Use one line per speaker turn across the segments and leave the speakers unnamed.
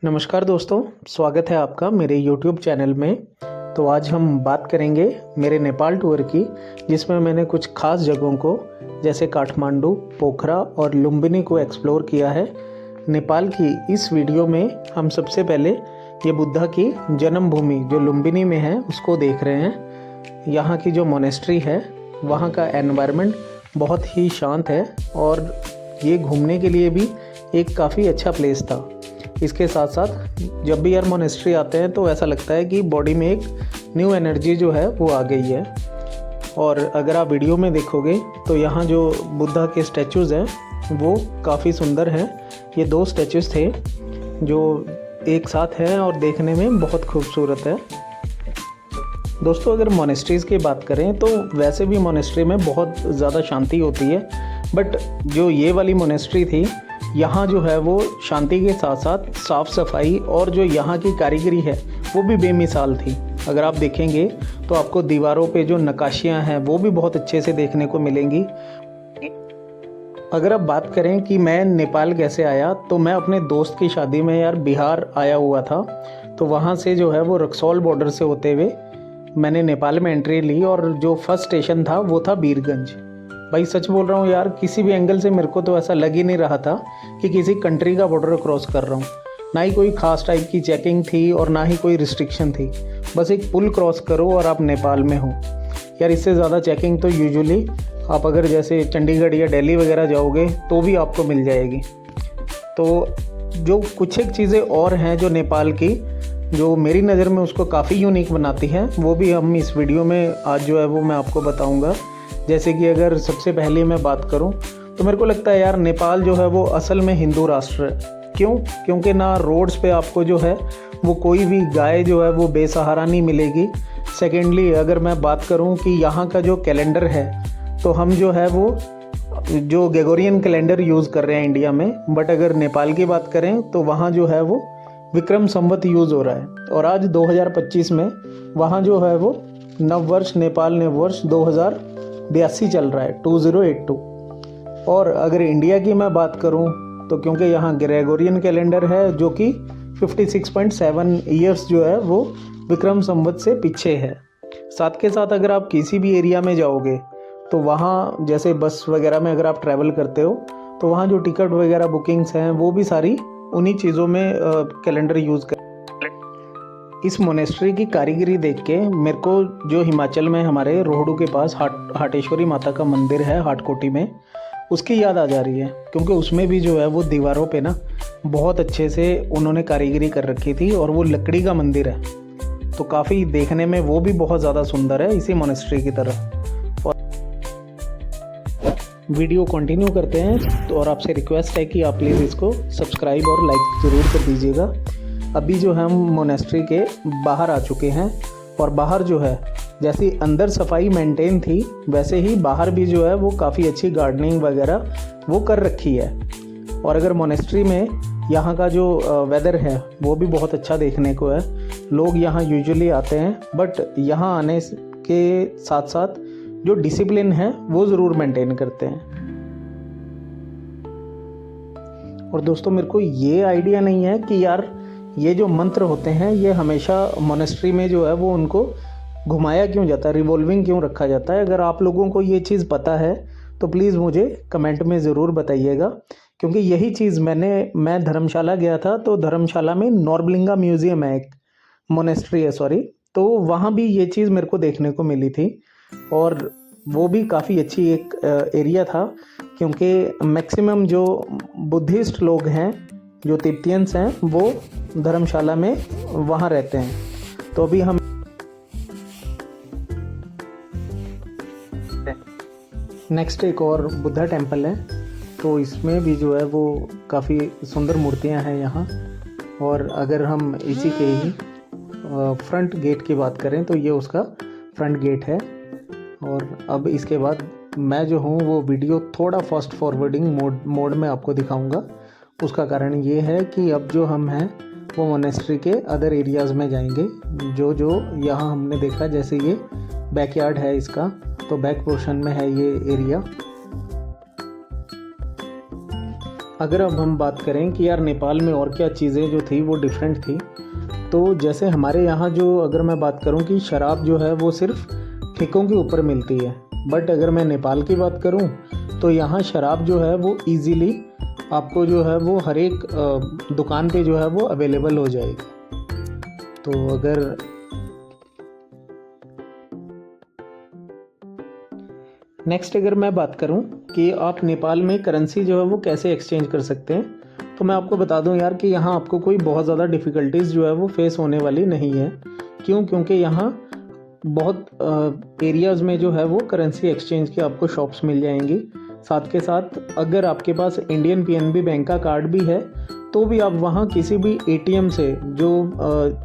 नमस्कार दोस्तों, स्वागत है आपका मेरे YouTube चैनल में। तो आज हम बात करेंगे मेरे नेपाल टूर की, जिसमें मैंने कुछ खास जगहों को जैसे काठमांडू, पोखरा और लुम्बिनी को एक्सप्लोर किया है। नेपाल की इस वीडियो में हम सबसे पहले ये बुद्धा की जन्मभूमि जो लुम्बिनी में है उसको देख रहे हैं। यहाँ की जो मोनेस्ट्री है वहाँ का एनवायरनमेंट बहुत ही शांत है और ये घूमने के लिए भी एक काफ़ी अच्छा प्लेस था। इसके साथ साथ जब भी यार मोनेस्ट्री आते हैं तो ऐसा लगता है कि बॉडी में एक न्यू एनर्जी जो है वो आ गई है। और अगर आप वीडियो में देखोगे तो यहाँ जो बुद्धा के स्टैचूज़ हैं वो काफ़ी सुंदर हैं। ये दो स्टैचूज़ थे जो एक साथ हैं और देखने में बहुत खूबसूरत है। दोस्तों, अगर मोनेस्ट्रीज़ की बात करें तो वैसे भी मोनेस्ट्री में बहुत ज़्यादा शांति होती है, बट जो ये वाली मोनेस्ट्री थी यहाँ जो है वो शांति के साथ साथ साफ़ सफाई और जो यहाँ की कारीगरी है वो भी बेमिसाल थी। अगर आप देखेंगे तो आपको दीवारों पे जो नक्काशियाँ हैं वो भी बहुत अच्छे से देखने को मिलेंगी। अगर आप बात करें कि मैं नेपाल कैसे आया, तो मैं अपने दोस्त की शादी में यार बिहार आया हुआ था। तो वहाँ से जो है वो रक्सौल बॉर्डर से होते हुए मैंने नेपाल में एंट्री ली और जो फर्स्ट स्टेशन था वो था बीरगंज। भाई सच बोल रहा हूँ यार, किसी भी एंगल से मेरे को तो ऐसा लग ही नहीं रहा था कि किसी कंट्री का बॉर्डर क्रॉस कर रहा हूँ। ना ही कोई खास टाइप की चेकिंग थी और ना ही कोई रिस्ट्रिक्शन थी। बस एक पुल क्रॉस करो और आप नेपाल में हो। यार इससे ज़्यादा चेकिंग तो यूजुअली आप अगर जैसे चंडीगढ़ या दिल्ली वगैरह जाओगे तो भी आपको मिल जाएगी। तो जो कुछ एक चीज़ें और हैं जो नेपाल की, जो मेरी नज़र में उसको काफ़ी यूनिक बनाती हैं, वो भी हम इस वीडियो में आज जो है वो मैं आपको बताऊँगा। जैसे कि अगर सबसे पहले मैं बात करूं तो मेरे को लगता है यार नेपाल जो है वो असल में हिंदू राष्ट्र है। क्यों? क्योंकि ना रोड्स पे आपको जो है वो कोई भी गाय जो है वो बेसहारा नहीं मिलेगी। सेकेंडली अगर मैं बात करूं कि यहाँ का जो कैलेंडर है तो हम जो है वो जो ग्रेगोरियन कैलेंडर यूज़ कर रहे हैं इंडिया में, बट अगर नेपाल की बात करें तो वहाँ जो है वो विक्रम संवत यूज़ हो रहा है। और आज 2025 में वहाँ जो है वो नववर्ष, नेपाल नववर्ष 2082 चल रहा है, 2082। और अगर इंडिया की मैं बात करूं तो क्योंकि यहाँ ग्रेगोरियन कैलेंडर है जो कि 56.7 ईयर्स जो है वो विक्रम संवत से पीछे है। साथ के साथ अगर आप किसी भी एरिया में जाओगे तो वहाँ जैसे बस वगैरह में अगर आप ट्रैवल करते हो तो वहाँ जो टिकट वगैरह बुकिंग्स हैं वो भी सारी उन्हीं चीज़ों में कैलेंडर यूज़ कर। इस मोनेस्ट्री की कारीगरी देख के मेरे को जो हिमाचल में हमारे रोहडू के पास हाटेश्वरी माता का मंदिर है हाटकोटी में, उसकी याद आ जा रही है। क्योंकि उसमें भी जो है वो दीवारों पे ना बहुत अच्छे से उन्होंने कारीगरी कर रखी थी और वो लकड़ी का मंदिर है, तो काफ़ी देखने में वो भी बहुत ज़्यादा सुंदर है इसी मोनेस्ट्री की तरह। और वीडियो कंटिन्यू करते हैं तो और आपसे रिक्वेस्ट है कि आप प्लीज़ इसको सब्सक्राइब और लाइक ज़रूर कर दीजिएगा। अभी जो हम मोनेस्ट्री के बाहर आ चुके हैं और बाहर जो है जैसी अंदर सफाई मेंटेन थी वैसे ही बाहर भी जो है वो काफ़ी अच्छी गार्डनिंग वगैरह वो कर रखी है। और अगर मोनेस्ट्री में यहाँ का जो वेदर है वो भी बहुत अच्छा देखने को है। लोग यहाँ यूजुअली आते हैं, बट यहाँ आने के साथ साथ जो डिसिप्लिन है वो ज़रूर मेंटेन करते हैं। और दोस्तों, मेरे को ये आइडिया नहीं है कि यार ये जो मंत्र होते हैं ये हमेशा मोनेस्ट्री में जो है वो उनको घुमाया क्यों जाता है, रिवॉल्विंग क्यों रखा जाता है। अगर आप लोगों को ये चीज़ पता है तो प्लीज़ मुझे कमेंट में ज़रूर बताइएगा। क्योंकि यही चीज़ मैं धर्मशाला गया था, तो धर्मशाला में नॉर्बलिंगा म्यूज़ियम है, एक मोनेस्ट्री है सॉरी, तो वहाँ भी ये चीज़ मेरे को देखने को मिली थी। और वो भी काफ़ी अच्छी एक एरिया था, क्योंकि मैक्सिमम जो बुद्धिस्ट लोग हैं, जो तिब्बतियंस हैं, वो धर्मशाला में वहाँ रहते हैं। तो अभी हम नेक्स्ट एक और बुद्धा टेम्पल है, तो इसमें भी जो है वो काफ़ी सुंदर मूर्तियाँ हैं यहाँ। और अगर हम इसी के ही फ्रंट गेट की बात करें तो ये उसका फ्रंट गेट है। और अब इसके बाद मैं जो हूँ वो वीडियो थोड़ा फास्ट फॉरवर्डिंग मोड में आपको दिखाऊंगा। उसका कारण ये है कि अब जो हम हैं वो मोनेस्ट्री के अदर एरियाज़ में जाएंगे। जो यहाँ हमने देखा, जैसे ये बैकयार्ड है इसका, तो बैक पोर्शन में है ये एरिया। अगर अब हम बात करें कि यार नेपाल में और क्या चीज़ें जो थी वो डिफरेंट थी, तो जैसे हमारे यहाँ जो अगर मैं बात करूँ कि शराब जो है वो सिर्फ ठेकों के ऊपर मिलती है, बट अगर मैं नेपाल की बात करूँ तो यहाँ शराब जो है वो इजीली आपको जो है वो हर एक दुकान पे जो है वो अवेलेबल हो जाएगी। तो अगर नेक्स्ट अगर मैं बात करूं कि आप नेपाल में करेंसी जो है वो कैसे एक्सचेंज कर सकते हैं, तो मैं आपको बता दूं यार कि यहाँ आपको कोई बहुत ज़्यादा डिफ़िकल्टीज़ जो है वो फेस होने वाली नहीं है। क्यों? क्योंकि यहाँ बहुत एरियाज़ में जो है वो करेंसी एक्सचेंज की आपको शॉप्स मिल जाएंगी। साथ के साथ अगर आपके पास इंडियन पीएनबी बैंक का कार्ड भी है तो भी आप वहाँ किसी भी एटीएम से जो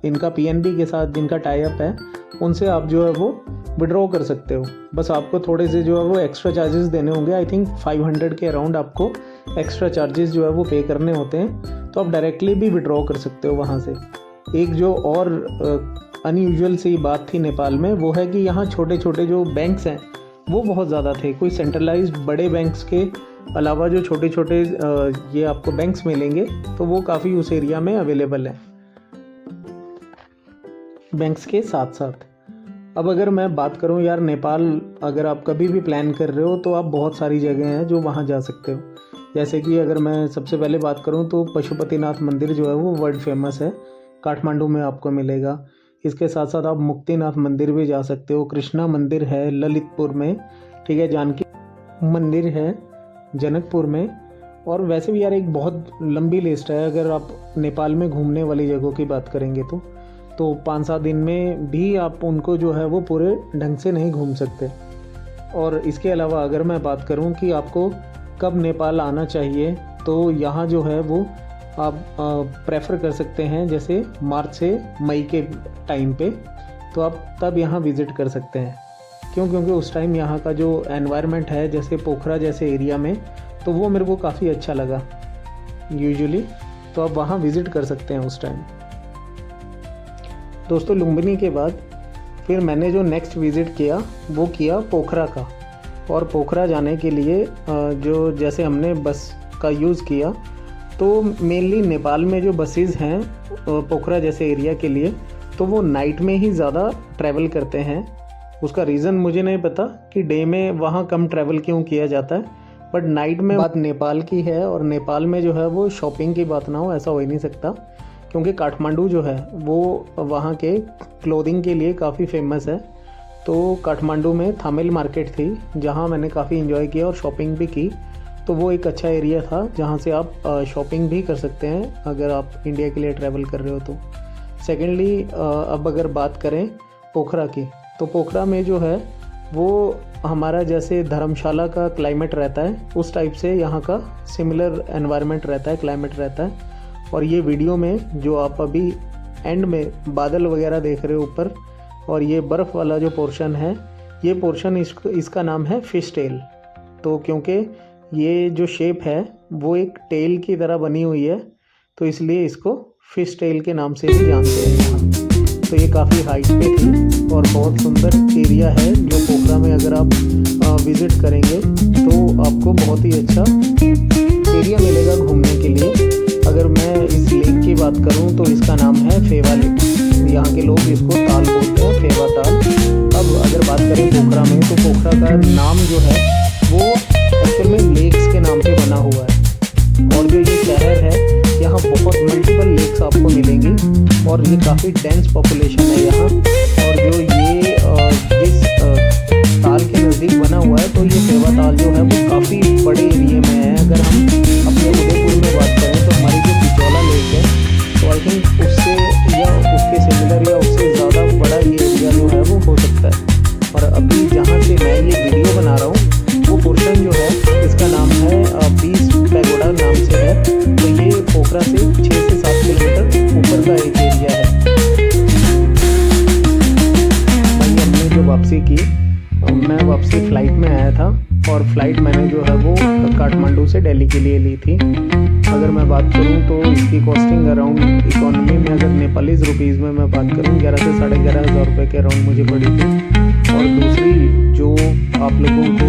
इनका पीएनबी के साथ जिनका टाई अप है उनसे आप जो है वो विड्रॉ कर सकते हो। बस आपको थोड़े से जो है वो एक्स्ट्रा चार्जेस देने होंगे। आई थिंक 500 के अराउंड आपको एक्स्ट्रा चार्जेस जो है वो पे करने होते हैं, तो आप डायरेक्टली भी विड्रॉ कर सकते हो वहाँ से। एक जो और अनयूजुअल सी बात थी नेपाल में वो है कि यहाँ छोटे छोटे जो बैंक्स हैं वो बहुत ज़्यादा थे। कोई सेंट्रलाइज्ड बड़े बैंक्स के अलावा जो छोटे छोटे ये आपको बैंक्स मिलेंगे तो वो काफ़ी उस एरिया में अवेलेबल हैं बैंक्स के साथ साथ। अब अगर मैं बात करूं यार नेपाल, अगर आप कभी भी प्लान कर रहे हो तो आप बहुत सारी जगह हैं जो वहां जा सकते हो। जैसे कि अगर मैं सबसे पहले बात करूं तो पशुपतिनाथ मंदिर जो है वो वर्ल्ड फेमस है, काठमांडू में आपको मिलेगा। इसके साथ साथ आप मुक्तिनाथ मंदिर भी जा सकते हो, कृष्णा मंदिर है ललितपुर में, ठीक है, जानकी मंदिर है जनकपुर में। और वैसे भी यार एक बहुत लंबी लिस्ट है। अगर आप नेपाल में घूमने वाली जगहों की बात करेंगे तो 5-7 दिन में भी आप उनको जो है वो पूरे ढंग से नहीं घूम सकते। और इसके अलावा अगर मैं बात करूं कि आपको कब नेपाल आना चाहिए, तो यहाँ जो है वो आप प्रेफर कर सकते हैं जैसे मार्च से मई के टाइम पे, तो आप तब यहाँ विज़िट कर सकते हैं। क्यों? क्योंकि उस टाइम यहाँ का जो एनवायरनमेंट है जैसे पोखरा जैसे एरिया में, तो वो मेरे को काफ़ी अच्छा लगा यूजुअली, तो आप वहाँ विज़िट कर सकते हैं उस टाइम। दोस्तों लुम्बिनी के बाद फिर मैंने जो नेक्स्ट विज़िट किया वो किया पोखरा का। और पोखरा जाने के लिए जो जैसे हमने बस का यूज़ किया, तो मेनली नेपाल में जो बसेस हैं पोखरा जैसे एरिया के लिए, तो वो नाइट में ही ज़्यादा ट्रैवल करते हैं। उसका रीज़न मुझे नहीं पता कि डे में वहाँ कम ट्रैवल क्यों किया जाता है, बट नाइट में बात नेपाल की है। और नेपाल में जो है वो शॉपिंग की बात ना हो ऐसा हो ही नहीं सकता, क्योंकि काठमांडू जो है वो वहाँ के क्लोथिंग के लिए काफ़ी फेमस है। तो काठमांडू में थामिल मार्केट थी जहाँ मैंने काफ़ी इन्जॉय किया और शॉपिंग भी की। तो वो एक अच्छा एरिया था जहाँ से आप शॉपिंग भी कर सकते हैं अगर आप इंडिया के लिए ट्रैवल कर रहे हो तो। सेकेंडली अब अगर बात करें पोखरा की, तो पोखरा में जो है वो हमारा जैसे धर्मशाला का क्लाइमेट रहता है उस टाइप से यहाँ का सिमिलर एनवायरनमेंट रहता है, क्लाइमेट रहता है। और ये वीडियो में जो आप अभी एंड में बादल वगैरह देख रहे हो ऊपर, और ये बर्फ़ वाला जो पोर्शन है, ये पोर्शन इसका नाम है फिश टेल। तो क्योंकि ये जो शेप है वो एक टेल की तरह बनी हुई है, तो इसलिए इसको फिश टेल के नाम से भी जानते हैं यहाँ। तो ये काफ़ी हाइट पे थी और बहुत सुंदर एरिया है जो पोखरा में अगर आप विज़िट करेंगे तो आपको बहुत ही अच्छा एरिया मिलेगा घूमने के लिए। अगर मैं इस लेक की बात करूं तो इसका नाम है फेवा लेक। यहाँ के लोग इसको ताल बोलते हैं, फेवा ताल। अब अगर बात करें पोखरा में, तो पोखरा का नाम जो है वो एक्चुअल में लेक्स के नाम पे बना हुआ है। और जो ये शहर है यहाँ बहुत मल्टीपल लेक्स आपको मिलेंगी और ये काफ़ी डेंस पॉपुलेशन है यहाँ। और जो ये जिस ताल के नज़दीक बना हुआ है, तो ये फेवा ताल जो है वो काफ़ी बड़े एरिया में है। अगर हम अपने उदयपुर में बात करें तो हमारी जो पिचौला लेक है, तो आई थिंक उससे या उसके सिमिलर या उससे ज़्यादा बड़ा ये एरिया जो है वो हो सकता है। और अभी जहाँ से मैं ये वीडियो बना रहा हूँ वो पोर्शन जो है इसका नाम है बीस पैगोडा नाम से है। तो ये पोखरा से 6 से 7 किलोमीटर ऊपर का एक एरिया है। भाई हमने जो वापसी की, मैं वापसी फ़्लाइट में आया था और फ़्लाइट मैंने जो है वो काठमांडू से दिल्ली के लिए ली थी। अगर मैं बात करूं तो इसकी कॉस्टिंग अराउंड इकोनॉमी में अगर नेपालीज़ रुपीज़ में मैं बात करूं 11 से 11,500 रुपये के अराउंड मुझे पड़ी थी। और दूसरी जो आप लोगों को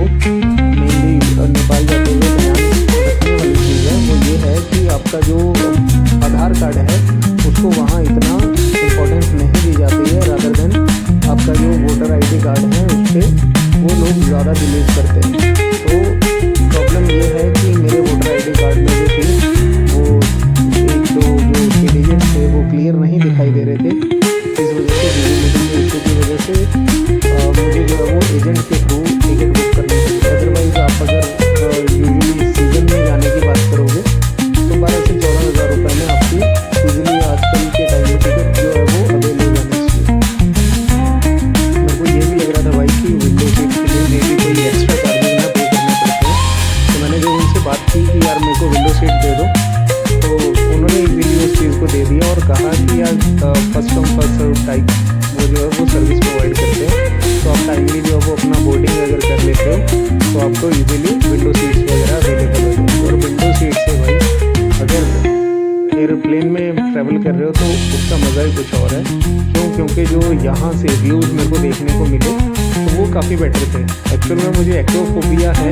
मेनली नेपाल जाते हुए ध्यान रखने वाली चीज़ है वो ये ये है कि आपका जो आधार कार्ड है उसको वहाँ इतना इम्पोर्टेंस नहीं दी जाती है, रादर देन आपका जो वोटर आईडी कार्ड है उस पर वो लोग ज़्यादा बिलीव करते हैं। तो प्रॉब्लम ये है कि मेरे वोटर आईडी कार्ड में जो थी वो एक दो जो 3 डिजिट थे वो क्लियर नहीं दिखाई दे रहे थे। इस वजह से विजिबिलिटी इशू की वजह से मुझे जो है वो एजेंट के थ्रू टिकट बुक करनी पड़ी। अदरवाइज़ आप अगर यूजुअली सीजन में जाने की बात करोगे तो 12 से 14 हज़ार रुपये में आपकी ईजिली आजकल के टाइम में टिकट जो है वो अवेल हो जानी चाहिए। मेरे को ये भी लग रहा था भाई कि विंडो सीट के लिए मे भी कोई एक्स्ट्रा चार्जेस ना पे करने पड़ते हैं। तो मैंने जब उनसे बात की कि यार मेरे को विंडो सीट दे दो, तो उन्होंने इजीली उस चीज़ को दे दिया और कहा कि यार first come first serve type वो जो है वो सर्विस प्रोवाइड करते हैं। तो आप टाइमली जो है वो अपना बोर्डिंग अगर कर लेते हो तो आपको इजीली विंडो सीट्स वगैरह अवेलेबल हो जाए। और विंडो सीट से भाई अगर एयरप्लेन में ट्रैवल कर रहे हो तो उसका मज़ा ही कुछ और है। क्योंकि जो यहाँ से व्यूज़ मेरे को देखने को मिले तो वो काफ़ी बेटर थे। एक्चुअल में मुझे एक्रोफोबिया है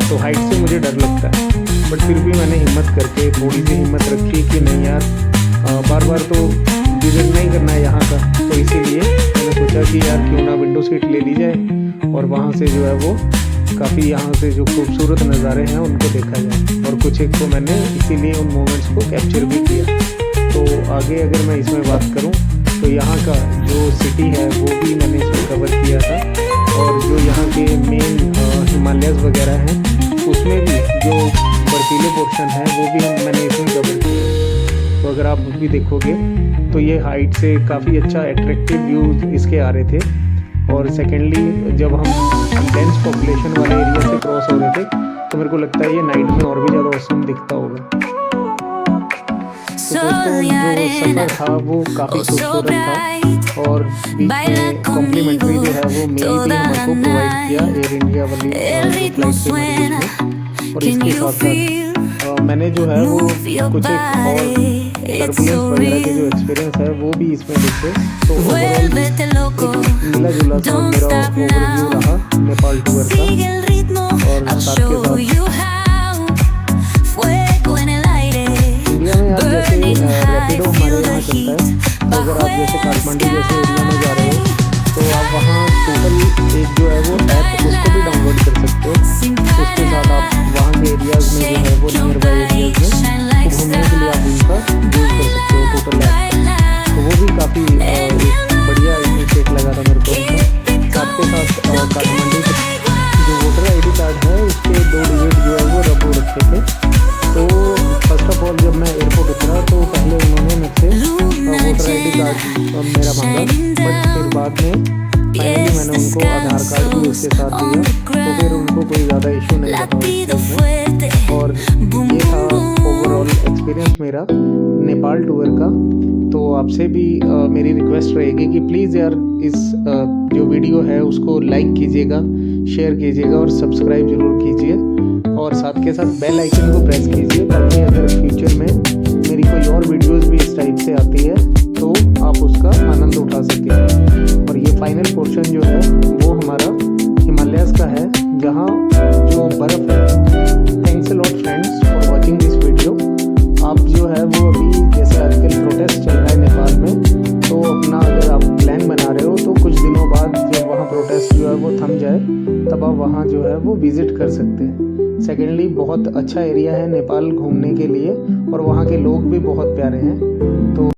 तो हाइट से मुझे डर लगता है, बट फिर भी मैंने हिम्मत करके थोड़ी सी हिम्मत रखी कि नहीं यार बार बार तो विजिट नहीं करना है यहाँ का, तो इसीलिए मैंने सोचा कि यार क्यों ना विंडो सीट ले ली जाए और वहाँ से जो है वो काफ़ी यहाँ से जो खूबसूरत नज़ारे हैं उनको देखा जाए। और कुछ एक को मैंने इसीलिए उन मोमेंट्स को कैप्चर भी किया। तो आगे अगर मैं इसमें बात करूँ तो यहाँ का जो सिटी है वो भी मैंने इसमें कवर किया था, और जो यहाँ के मेन हिमालयस वगैरह हैं उसमें भी जो बर्फीले पोर्शन है वो भी मैंने इसमें कवर किया। तो अगर आप भी देखोगे तो ये हाइट से काफ़ी अच्छा एट्रैक्टिव व्यूज़ इसके आ रहे थे। और सेकेंडली जब हम डेंस पॉपुलेशन वाले एरिया से क्रॉस हो रहे थे तो मेरे को लगता है ये नाइट में और भी ज़्यादा औसम दिखता होगा। तो दोस्तों जो सफ़र था वो काफ़ी खूबसूरत था और बीच में कॉम्प्लीमेंट्री जो है वो मेल भी हमको प्रोवाइड किया एयर इंडिया वाली फ्लाइट के मरीज में। और इसके साथ साथ मैंने जो है वो कुछ एक और टर्बुलेंस वगैरह के जो एक्सपीरियंस है वो भी इसमें देखे। तो ओवरऑल मिला जुला सा मेरा ओवरव्यू रहा नेपाल टूर का। और साथ के साथ इंडिया में यार जैसे रैपिडो हमारे यहाँ चलता है, तो अगर आप जैसे काठमांडू जैसे एरिया में जा रहे हो तो आप वहाँ टोटल एक जो है वो ऐप उसको भी डाउनलोड कर सकते हो। उसके साथ आप वहाँ के एरियाज़ में जो है वो नियर बाई एरियाज़ में घूमने के लिए आप उनका यूज़ कर सकते हो टोटल ऐप। तो वो भी काफ़ी एक बढ़िया इनिशिएट लगा था मेरे को उनका। साथ के साथ काठमांडू जो वोटर आईडी कार्ड है उसके 2 डिजिट जो है वो रब हो रखे थे। तो फर्स्ट ऑफ ऑल जब मैं एयरपोर्ट उतरा तो पहले उन्होंने मुझसे वोटर आईडी कार्ड मेरा मांगा, बट फिर बाद में फाइनली मैंने उनको आधार कार्ड भी उसके साथ दिया, तो फिर उनको कोई ज़्यादा इशू नहीं लगा। और ये था ओवरऑल एक्सपीरियंस मेरा नेपाल टूर का। तो आपसे भी मेरी रिक्वेस्ट रहेगी कि प्लीज़ यार इस जो वीडियो है उसको लाइक कीजिएगा, शेयर कीजिएगा और सब्सक्राइब ज़रूर कीजिए, और साथ के साथ बेल आइकन को प्रेस कीजिए ताकि अगर फ्यूचर में मेरी कोई और वीडियोस भी इस टाइप से आती है तो आप उसका आनंद उठा सकें। और ये फाइनल पोर्शन जो है वो हमारा हिमालयस का है जहाँ जो बर्फ़ है। Thanks a lot friends for watching this video. आप जो है वो अभी जैसे आजकल प्रोटेस्ट चल रहा है नेपाल में, तो अपना अगर आप प्लान बना रहे हो तो कुछ दिनों बाद जब वहाँ प्रोटेस्ट जो है वो थम जाए तब आप वहाँ जो है वो विज़िट कर सकते हैं। सेकेंडली बहुत अच्छा एरिया है नेपाल घूमने के लिए और वहाँ के लोग भी बहुत प्यारे हैं। तो